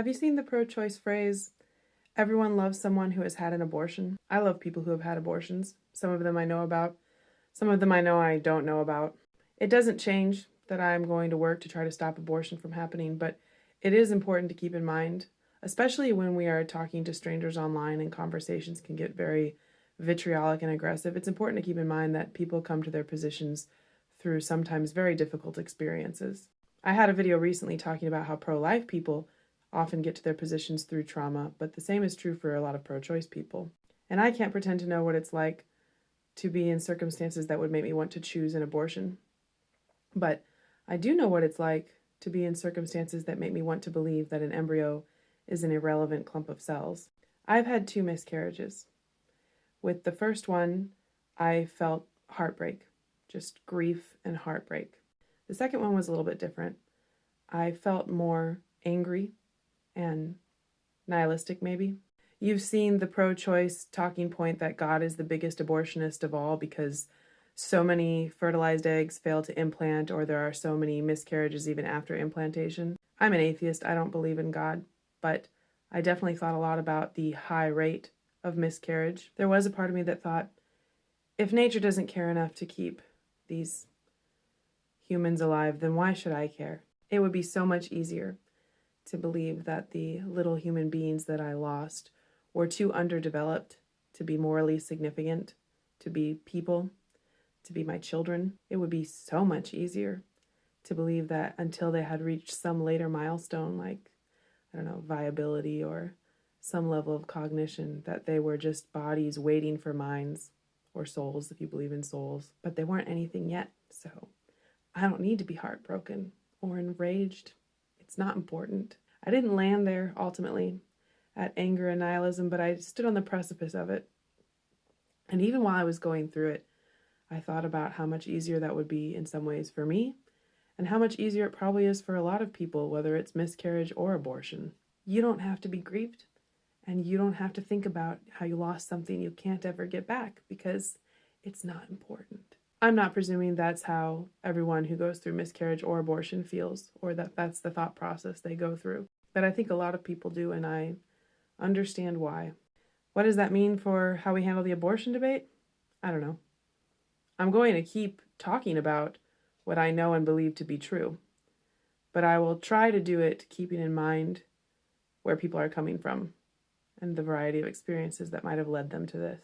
Have you seen the pro-choice phrase, everyone loves someone who has had an abortion? I love people who have had abortions. Some of them I know about. Some of them I know I don't know about. It doesn't change that I'm going to work to try to stop abortion from happening, but it is important to keep in mind, especially when we are talking to strangers online and conversations can get very vitriolic and aggressive. It's important to keep in mind that people come to their positions through sometimes very difficult experiences. I had a video recently talking about how pro-life people often get to their positions through trauma, but the same is true for a lot of pro-choice people. And I can't pretend to know what it's like to be in circumstances that would make me want to choose an abortion. But I do know what it's like to be in circumstances that make me want to believe that an embryo is an irrelevant clump of cells. I've had 2 miscarriages. With the first one, I felt heartbreak, just grief and heartbreak. The second one was a little bit different. I felt more angry and nihilistic, maybe. You've seen the pro-choice talking point that God is the biggest abortionist of all because so many fertilized eggs fail to implant, or there are so many miscarriages even after implantation. I'm an atheist. I don't believe in God, but I definitely thought a lot about the high rate of miscarriage. There was a part of me that thought, if nature doesn't care enough to keep these humans alive, then why should I care? It would be so much easier to believe that the little human beings that I lost were too underdeveloped to be morally significant, to be people, to be my children. It would be so much easier to believe that until they had reached some later milestone, like, I don't know, viability or some level of cognition, that they were just bodies waiting for minds, or souls if you believe in souls, but they weren't anything yet. So I don't need to be heartbroken or enraged. It's not important. I didn't land there ultimately at anger and nihilism, but I stood on the precipice of it. And even while I was going through it, I thought about how much easier that would be in some ways for me, and how much easier it probably is for a lot of people, whether it's miscarriage or abortion. You don't have to be grieved, and you don't have to think about how you lost something you can't ever get back, because it's not important. I'm not presuming that's how everyone who goes through miscarriage or abortion feels, or that that's the thought process they go through. But I think a lot of people do, and I understand why. What does that mean for how we handle the abortion debate? I don't know. I'm going to keep talking about what I know and believe to be true, but I will try to do it keeping in mind where people are coming from and the variety of experiences that might have led them to this.